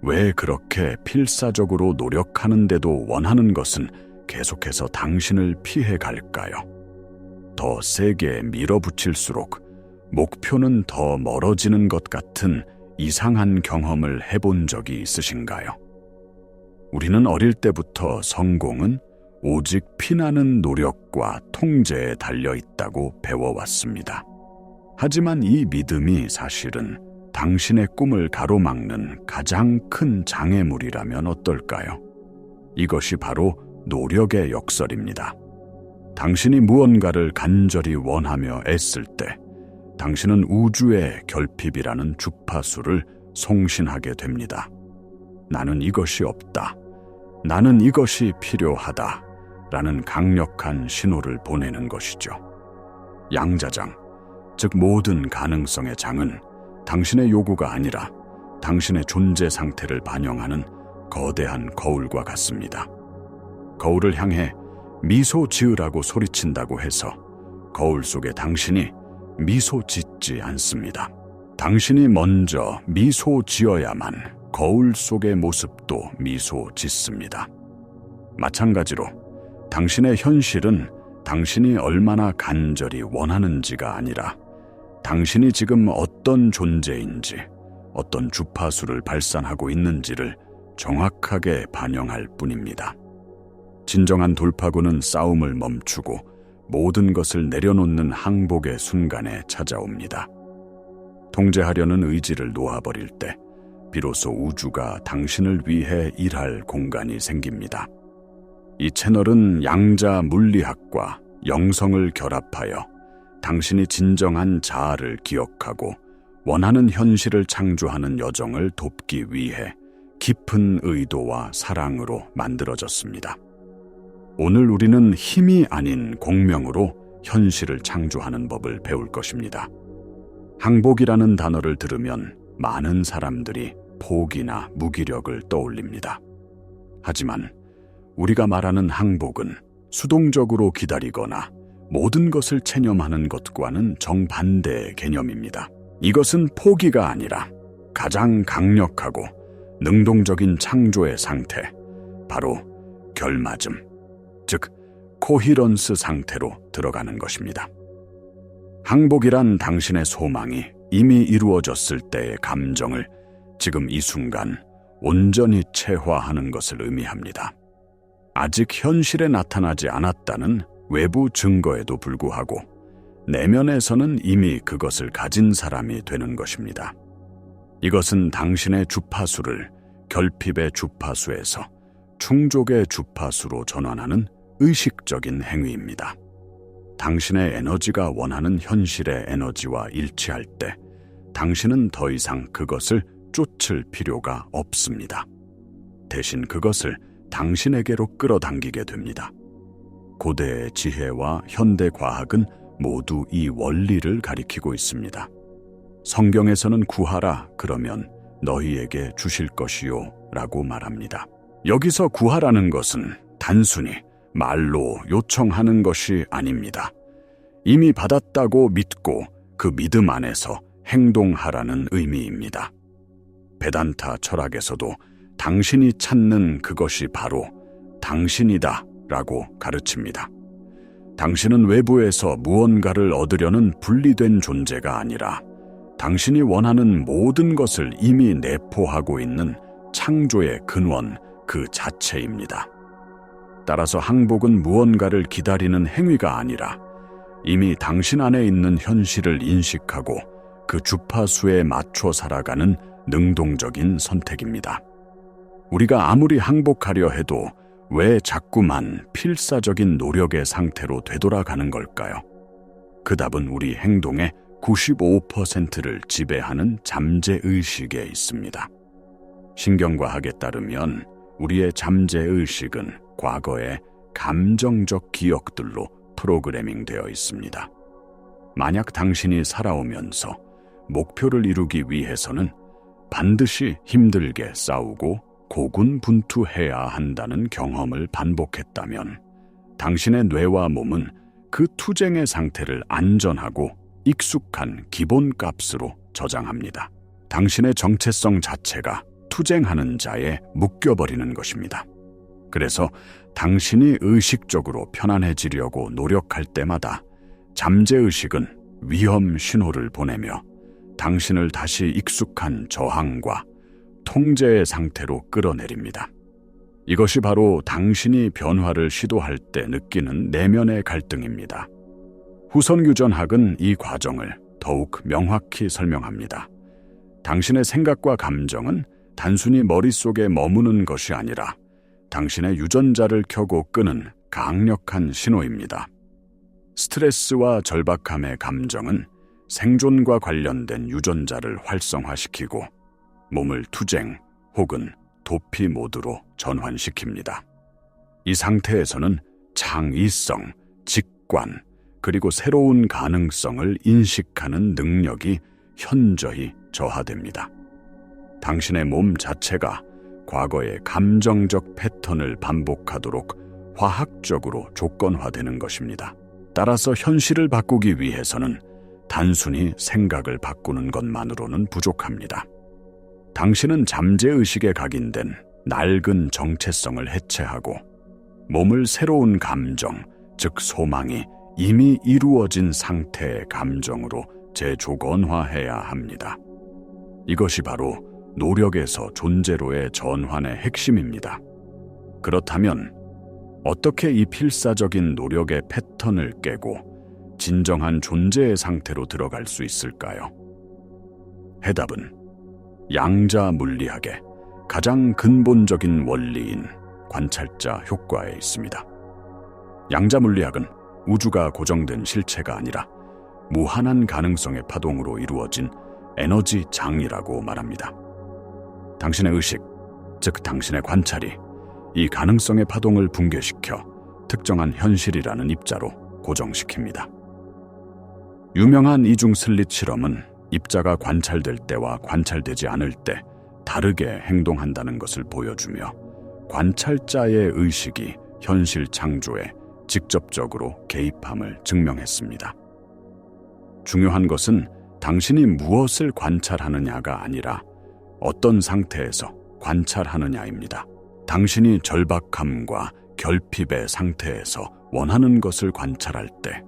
왜 그렇게 필사적으로 노력하는데도 원하는 것은 계속해서 당신을 피해 갈까요? 더 세게 밀어붙일수록 목표는 더 멀어지는 것 같은 이상한 경험을 해본 적이 있으신가요? 우리는 어릴 때부터 성공은 오직 피나는 노력과 통제에 달려 있다고 배워왔습니다. 하지만 이 믿음이 사실은 당신의 꿈을 가로막는 가장 큰 장애물이라면 어떨까요? 이것이 바로 노력의 역설입니다. 당신이 무언가를 간절히 원하며 애쓸 때 당신은 우주의 결핍이라는 주파수를 송신하게 됩니다. 나는 이것이 없다. 나는 이것이 필요하다. 라는 강력한 신호를 보내는 것이죠. 양자장, 즉 모든 가능성의 장은 당신의 요구가 아니라 당신의 존재 상태를 반영하는 거대한 거울과 같습니다. 거울을 향해 미소 지으라고 소리친다고 해서 거울 속의 당신이 미소 짓지 않습니다. 당신이 먼저 미소 지어야만 거울 속의 모습도 미소 짓습니다. 마찬가지로 당신의 현실은 당신이 얼마나 간절히 원하는지가 아니라 당신이 지금 어떤 존재인지, 어떤 주파수를 발산하고 있는지를 정확하게 반영할 뿐입니다. 진정한 돌파구는 싸움을 멈추고 모든 것을 내려놓는 항복의 순간에 찾아옵니다. 통제하려는 의지를 놓아버릴 때 비로소 우주가 당신을 위해 일할 공간이 생깁니다. 이 채널은 양자 물리학과 영성을 결합하여 당신이 진정한 자아를 기억하고 원하는 현실을 창조하는 여정을 돕기 위해 깊은 의도와 사랑으로 만들어졌습니다. 오늘 우리는 힘이 아닌 공명으로 현실을 창조하는 법을 배울 것입니다. 항복이라는 단어를 들으면 많은 사람들이 포기나 무기력을 떠올립니다. 하지만 우리가 말하는 항복은 수동적으로 기다리거나 모든 것을 체념하는 것과는 정반대의 개념입니다. 이것은 포기가 아니라 가장 강력하고 능동적인 창조의 상태, 바로 결맞음, 즉 코히런스 상태로 들어가는 것입니다. 항복이란 당신의 소망이 이미 이루어졌을 때의 감정을 지금 이 순간 온전히 체화하는 것을 의미합니다. 아직 현실에 나타나지 않았다는 외부 증거에도 불구하고 내면에서는 이미 그것을 가진 사람이 되는 것입니다. 이것은 당신의 주파수를 결핍의 주파수에서 충족의 주파수로 전환하는 의식적인 행위입니다. 당신의 에너지가 원하는 현실의 에너지와 일치할 때 당신은 더 이상 그것을 쫓을 필요가 없습니다. 대신 그것을 당신에게로 끌어당기게 됩니다. 고대의 지혜와 현대 과학은 모두 이 원리를 가리키고 있습니다. 성경에서는 구하라 그러면 너희에게 주실 것이요 라고 말합니다. 여기서 구하라는 것은 단순히 말로 요청하는 것이 아닙니다. 이미 받았다고 믿고 그 믿음 안에서 행동하라는 의미입니다. 베단타 철학에서도 당신이 찾는 그것이 바로 당신이다 라고 가르칩니다. 당신은 외부에서 무언가를 얻으려는 분리된 존재가 아니라 당신이 원하는 모든 것을 이미 내포하고 있는 창조의 근원 그 자체입니다. 따라서 항복은 무언가를 기다리는 행위가 아니라 이미 당신 안에 있는 현실을 인식하고 그 주파수에 맞춰 살아가는 능동적인 선택입니다. 우리가 아무리 항복하려 해도 왜 자꾸만 필사적인 노력의 상태로 되돌아가는 걸까요? 그 답은 우리 행동의 95%를 지배하는 잠재의식에 있습니다. 신경과학에 따르면 우리의 잠재의식은 과거의 감정적 기억들로 프로그래밍 되어 있습니다. 만약 당신이 살아오면서 목표를 이루기 위해서는 반드시 힘들게 싸우고 고군분투해야 한다는 경험을 반복했다면 당신의 뇌와 몸은 그 투쟁의 상태를 안전하고 익숙한 기본값으로 저장합니다. 당신의 정체성 자체가 투쟁하는 자에 묶여버리는 것입니다. 그래서 당신이 의식적으로 편안해지려고 노력할 때마다 잠재의식은 위험 신호를 보내며 당신을 다시 익숙한 저항과 통제의 상태로 끌어내립니다. 이것이 바로 당신이 변화를 시도할 때 느끼는 내면의 갈등입니다. 후선규전학은 이 과정을 더욱 명확히 설명합니다. 당신의 생각과 감정은 단순히 머릿속에 머무는 것이 아니라 당신의 유전자를 켜고 끄는 강력한 신호입니다. 스트레스와 절박함의 감정은 생존과 관련된 유전자를 활성화시키고 몸을 투쟁 혹은 도피 모드로 전환시킵니다. 이 상태에서는 창의성, 직관, 그리고 새로운 가능성을 인식하는 능력이 현저히 저하됩니다. 당신의 몸 자체가 과거의 감정적 패턴을 반복하도록 화학적으로 조건화되는 것입니다. 따라서 현실을 바꾸기 위해서는 단순히 생각을 바꾸는 것만으로는 부족합니다. 당신은 잠재의식에 각인된 낡은 정체성을 해체하고 몸을 새로운 감정, 즉 소망이 이미 이루어진 상태의 감정으로 재조건화해야 합니다. 이것이 바로 노력에서 존재로의 전환의 핵심입니다. 그렇다면 어떻게 이 필사적인 노력의 패턴을 깨고 진정한 존재의 상태로 들어갈 수 있을까요? 해답은 양자 물리학의 가장 근본적인 원리인 관찰자 효과에 있습니다. 양자 물리학은 우주가 고정된 실체가 아니라 무한한 가능성의 파동으로 이루어진 에너지 장이라고 말합니다. 당신의 의식, 즉 당신의 관찰이 이 가능성의 파동을 붕괴시켜 특정한 현실이라는 입자로 고정시킵니다. 유명한 이중 슬릿 실험은 입자가 관찰될 때와 관찰되지 않을 때 다르게 행동한다는 것을 보여주며 관찰자의 의식이 현실 창조에 직접적으로 개입함을 증명했습니다. 중요한 것은 당신이 무엇을 관찰하느냐가 아니라 어떤 상태에서 관찰하느냐입니다. 당신이 절박함과 결핍의 상태에서 원하는 것을 관찰할 때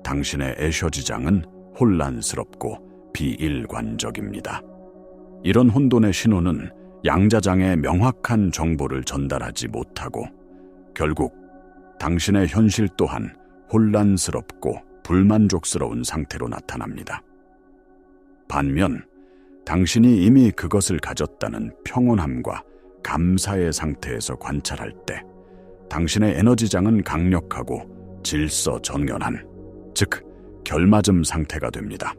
당신의 애셔지장은 혼란스럽고 비일관적입니다. 이런 혼돈의 신호는 양자장에 명확한 정보를 전달하지 못하고 결국 당신의 현실 또한 혼란스럽고 불만족스러운 상태로 나타납니다. 반면 당신이 이미 그것을 가졌다는 평온함과 감사의 상태에서 관찰할 때 당신의 에너지장은 강력하고 질서정연한, 즉 결맞음 상태가 됩니다.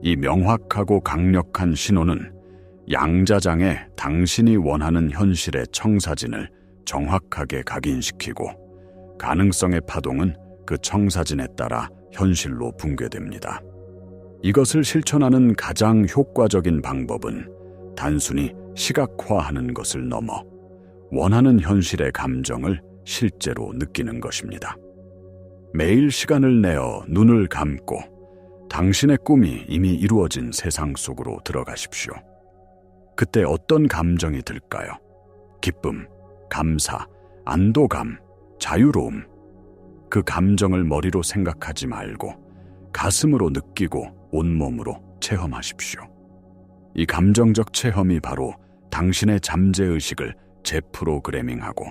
이 명확하고 강력한 신호는 양자장에 당신이 원하는 현실의 청사진을 정확하게 각인시키고 가능성의 파동은 그 청사진에 따라 현실로 붕괴됩니다. 이것을 실천하는 가장 효과적인 방법은 단순히 시각화하는 것을 넘어 원하는 현실의 감정을 실제로 느끼는 것입니다. 매일 시간을 내어 눈을 감고 당신의 꿈이 이미 이루어진 세상 속으로 들어가십시오. 그때 어떤 감정이 들까요? 기쁨, 감사, 안도감, 자유로움. 그 감정을 머리로 생각하지 말고 가슴으로 느끼고 온몸으로 체험하십시오. 이 감정적 체험이 바로 당신의 잠재의식을 재프로그래밍하고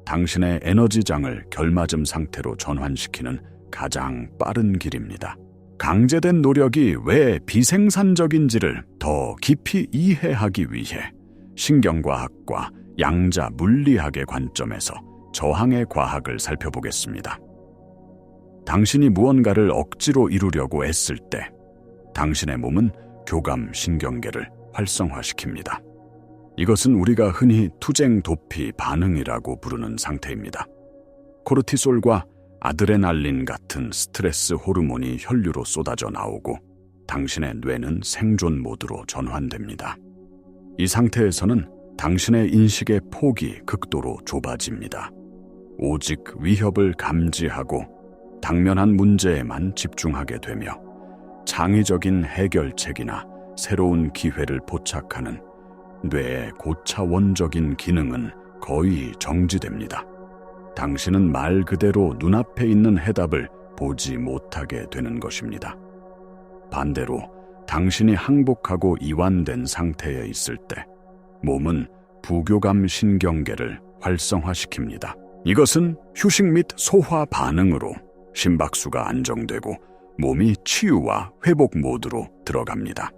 당신의 에너지장을 결맞음 상태로 전환시키는 가장 빠른 길입니다. 강제된 노력이 왜 비생산적인지를 더 깊이 이해하기 위해 신경과학과 양자 물리학의 관점에서 저항의 과학을 살펴보겠습니다. 당신이 무언가를 억지로 이루려고 애쓸 때 당신의 몸은 교감 신경계를 활성화시킵니다. 이것은 우리가 흔히 투쟁 도피 반응이라고 부르는 상태입니다. 코르티솔과 아드레날린 같은 스트레스 호르몬이 혈류로 쏟아져 나오고 당신의 뇌는 생존 모드로 전환됩니다. 이 상태에서는 당신의 인식의 폭이 극도로 좁아집니다. 오직 위협을 감지하고 당면한 문제에만 집중하게 되며 창의적인 해결책이나 새로운 기회를 포착하는 뇌의 고차원적인 기능은 거의 정지됩니다. 당신은 말 그대로 눈앞에 있는 해답을 보지 못하게 되는 것입니다. 반대로 당신이 항복하고 이완된 상태에 있을 때 몸은 부교감 신경계를 활성화시킵니다. 이것은 휴식 및 소화 반응으로 심박수가 안정되고 몸이 치유와 회복 모드로 들어갑니다.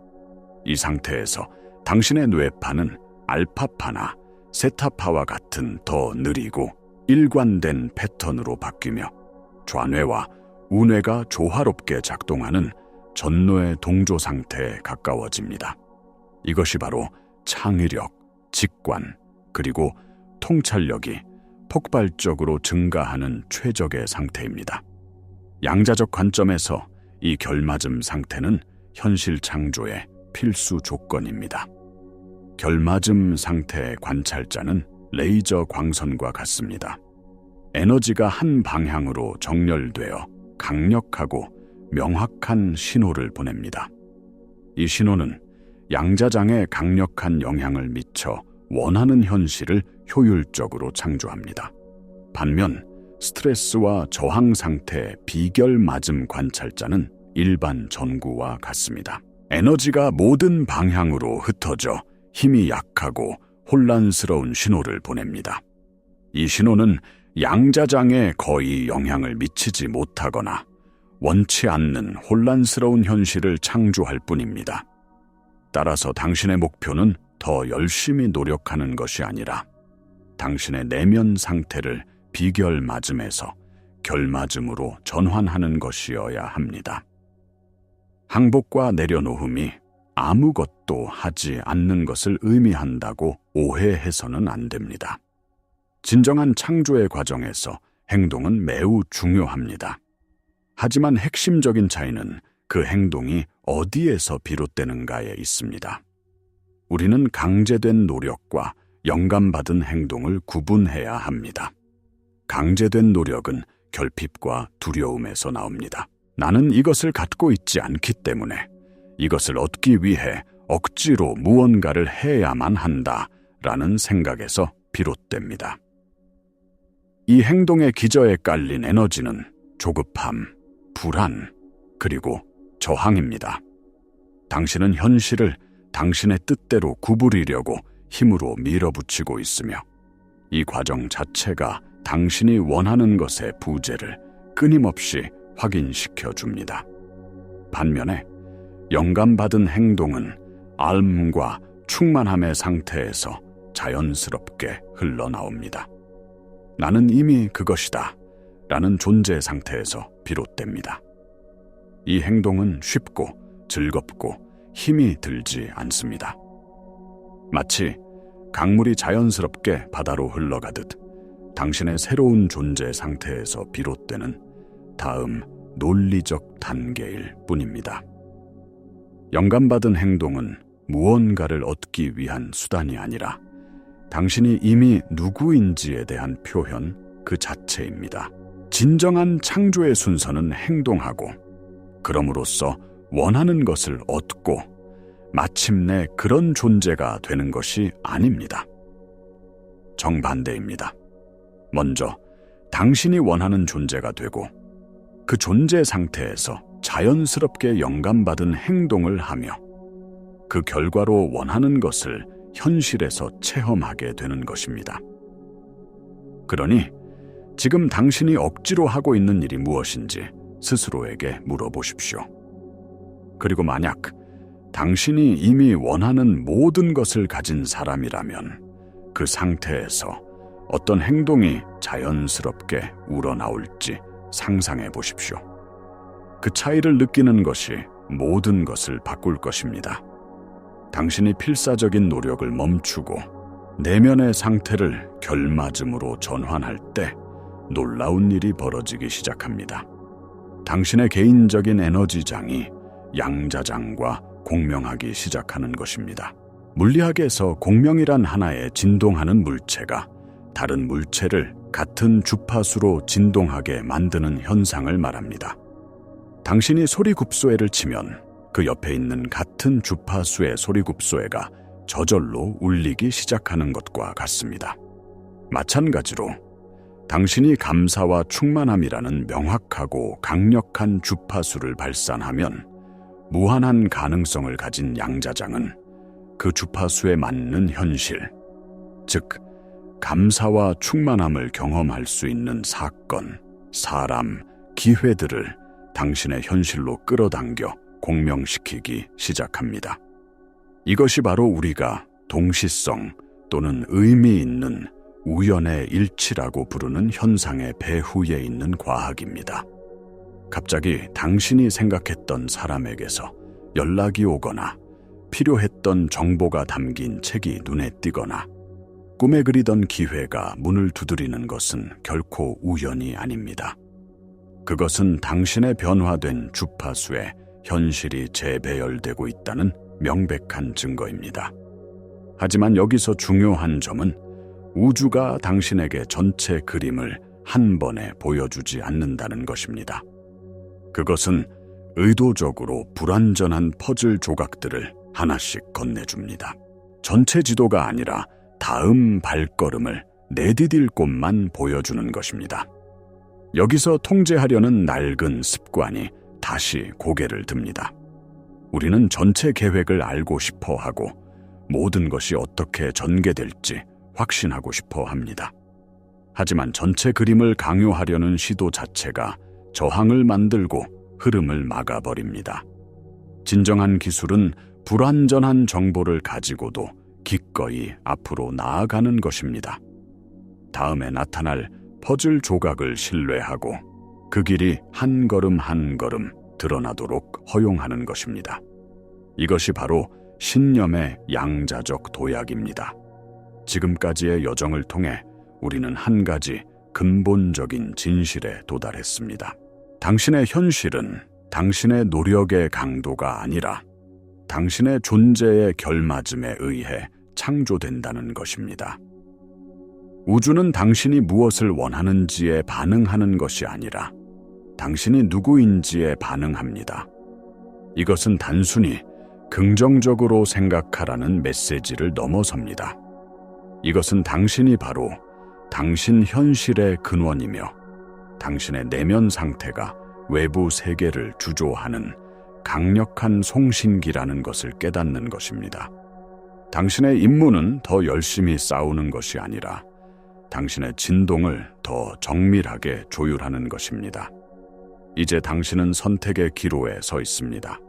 이 상태에서 당신의 뇌파는 알파파나 세타파와 같은 더 느리고 일관된 패턴으로 바뀌며 좌뇌와 우뇌가 조화롭게 작동하는 전노의 동조 상태에 가까워집니다. 이것이 바로 창의력, 직관, 그리고 통찰력이 폭발적으로 증가하는 최적의 상태입니다. 양자적 관점에서 이 결맞음 상태는 현실 창조의 필수 조건입니다. 결맞음 상태의 관찰자는 레이저 광선과 같습니다. 에너지가 한 방향으로 정렬되어 강력하고 명확한 신호를 보냅니다. 이 신호는 양자장에 강력한 영향을 미쳐 원하는 현실을 효율적으로 창조합니다. 반면 스트레스와 저항 상태의 비결맞음 관찰자는 일반 전구와 같습니다. 에너지가 모든 방향으로 흩어져 힘이 약하고 혼란스러운 신호를 보냅니다. 이 신호는 양자장에 거의 영향을 미치지 못하거나 원치 않는 혼란스러운 현실을 창조할 뿐입니다. 따라서 당신의 목표는 더 열심히 노력하는 것이 아니라 당신의 내면 상태를 비결맞음에서 결맞음으로 전환하는 것이어야 합니다. 항복과 내려놓음이 아무것도 하지 않는 것을 의미한다고 오해해서는 안 됩니다. 진정한 창조의 과정에서 행동은 매우 중요합니다. 하지만 핵심적인 차이는 그 행동이 어디에서 비롯되는가에 있습니다. 우리는 강제된 노력과 영감받은 행동을 구분해야 합니다. 강제된 노력은 결핍과 두려움에서 나옵니다. 나는 이것을 갖고 있지 않기 때문에 이것을 얻기 위해 억지로 무언가를 해야만 한다라는 생각에서 비롯됩니다. 이 행동의 기저에 깔린 에너지는 조급함, 불안, 그리고 저항입니다. 당신은 현실을 당신의 뜻대로 구부리려고 힘으로 밀어붙이고 있으며 이 과정 자체가 당신이 원하는 것의 부재를 끊임없이 확인시켜 줍니다. 반면에 영감받은 행동은 알음과 충만함의 상태에서 자연스럽게 흘러나옵니다. 나는 이미 그것이다 라는 존재 상태에서 비롯됩니다. 이 행동은 쉽고 즐겁고 힘이 들지 않습니다. 마치 강물이 자연스럽게 바다로 흘러가듯 당신의 새로운 존재 상태에서 비롯되는 다음 논리적 단계일 뿐입니다. 영감받은 행동은 무언가를 얻기 위한 수단이 아니라 당신이 이미 누구인지에 대한 표현 그 자체입니다. 진정한 창조의 순서는 행동하고 그럼으로써 원하는 것을 얻고 마침내 그런 존재가 되는 것이 아닙니다. 정반대입니다. 먼저 당신이 원하는 존재가 되고 그 존재 상태에서 자연스럽게 영감받은 행동을 하며 그 결과로 원하는 것을 현실에서 체험하게 되는 것입니다. 그러니 지금 당신이 억지로 하고 있는 일이 무엇인지 스스로에게 물어보십시오. 그리고 만약 당신이 이미 원하는 모든 것을 가진 사람이라면 그 상태에서 어떤 행동이 자연스럽게 우러나올지 상상해 보십시오. 그 차이를 느끼는 것이 모든 것을 바꿀 것입니다. 당신이 필사적인 노력을 멈추고 내면의 상태를 결맞음으로 전환할 때 놀라운 일이 벌어지기 시작합니다. 당신의 개인적인 에너지장이 양자장과 공명하기 시작하는 것입니다. 물리학에서 공명이란 하나의 진동하는 물체가 다른 물체를 같은 주파수로 진동하게 만드는 현상을 말합니다. 당신이 소리굽소회를 치면 그 옆에 있는 같은 주파수의 소리굽소회가 저절로 울리기 시작하는 것과 같습니다. 마찬가지로 당신이 감사와 충만함이라는 명확하고 강력한 주파수를 발산하면 무한한 가능성을 가진 양자장은 그 주파수에 맞는 현실, 즉 감사와 충만함을 경험할 수 있는 사건, 사람, 기회들을 당신의 현실로 끌어당겨 공명시키기 시작합니다. 이것이 바로 우리가 동시성 또는 의미 있는 우연의 일치라고 부르는 현상의 배후에 있는 과학입니다. 갑자기 당신이 생각했던 사람에게서 연락이 오거나 필요했던 정보가 담긴 책이 눈에 띄거나 꿈에 그리던 기회가 문을 두드리는 것은 결코 우연이 아닙니다. 그것은 당신의 변화된 주파수에 현실이 재배열되고 있다는 명백한 증거입니다. 하지만 여기서 중요한 점은 우주가 당신에게 전체 그림을 한 번에 보여주지 않는다는 것입니다. 그것은 의도적으로 불완전한 퍼즐 조각들을 하나씩 건네줍니다. 전체 지도가 아니라 다음 발걸음을 내디딜 곳만 보여주는 것입니다. 여기서 통제하려는 낡은 습관이 다시 고개를 듭니다. 우리는 전체 계획을 알고 싶어 하고 모든 것이 어떻게 전개될지 확신하고 싶어 합니다. 하지만 전체 그림을 강요하려는 시도 자체가 저항을 만들고 흐름을 막아버립니다. 진정한 기술은 불완전한 정보를 가지고도 기꺼이 앞으로 나아가는 것입니다. 다음에 나타날 퍼즐 조각을 신뢰하고 그 길이 한 걸음 한 걸음 드러나도록 허용하는 것입니다. 이것이 바로 신념의 양자적 도약입니다. 지금까지의 여정을 통해 우리는 한 가지 근본적인 진실에 도달했습니다. 당신의 현실은 당신의 노력의 강도가 아니라 당신의 존재의 결맞음에 의해 창조된다는 것입니다. 우주는 당신이 무엇을 원하는지에 반응하는 것이 아니라 당신이 누구인지에 반응합니다. 이것은 단순히 긍정적으로 생각하라는 메시지를 넘어섭니다. 이것은 당신이 바로 당신 현실의 근원이며 당신의 내면 상태가 외부 세계를 주조하는 강력한 송신기라는 것을 깨닫는 것입니다. 당신의 임무는 더 열심히 싸우는 것이 아니라 당신의 진동을 더 정밀하게 조율하는 것입니다. 이제 당신은 선택의 기로에 서 있습니다.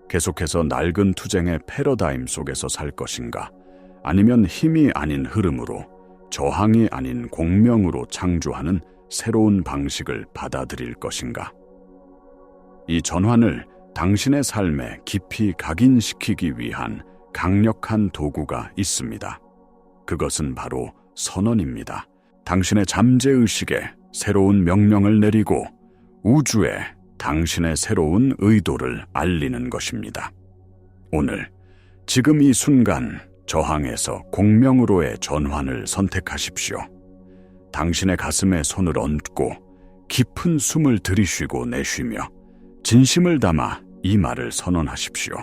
계속해서 낡은 투쟁의 패러다임 속에서 살 것인가, 아니면 힘이 아닌 흐름으로, 저항이 아닌 공명으로 창조하는 새로운 방식을 받아들일 것인가. 이 전환을 당신의 삶에 깊이 각인시키기 위한 강력한 도구가 있습니다. 그것은 바로 선언입니다. 당신의 잠재의식에 새로운 명령을 내리고 우주에 당신의 새로운 의도를 알리는 것입니다. 오늘, 지금 이 순간 저항에서 공명으로의 전환을 선택하십시오. 당신의 가슴에 손을 얹고 깊은 숨을 들이쉬고 내쉬며 진심을 담아 이 말을 선언하십시오.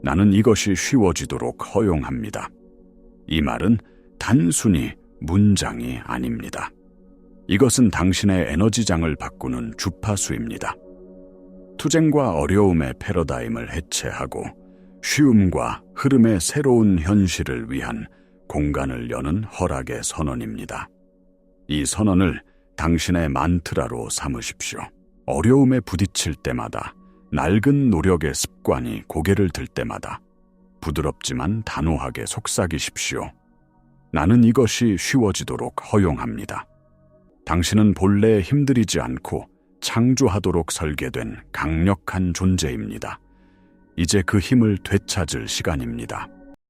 나는 이것이 쉬워지도록 허용합니다. 이 말은 단순히 문장이 아닙니다. 이것은 당신의 에너지장을 바꾸는 주파수입니다. 투쟁과 어려움의 패러다임을 해체하고 쉬움과 흐름의 새로운 현실을 위한 공간을 여는 허락의 선언입니다. 이 선언을 당신의 만트라로 삼으십시오. 어려움에 부딪힐 때마다, 낡은 노력의 습관이 고개를 들 때마다 부드럽지만 단호하게 속삭이십시오. 나는 이것이 쉬워지도록 허용합니다. 당신은 본래 힘들이지 않고 창조하도록 설계된 강력한 존재입니다. 이제 그 힘을 되찾을 시간입니다.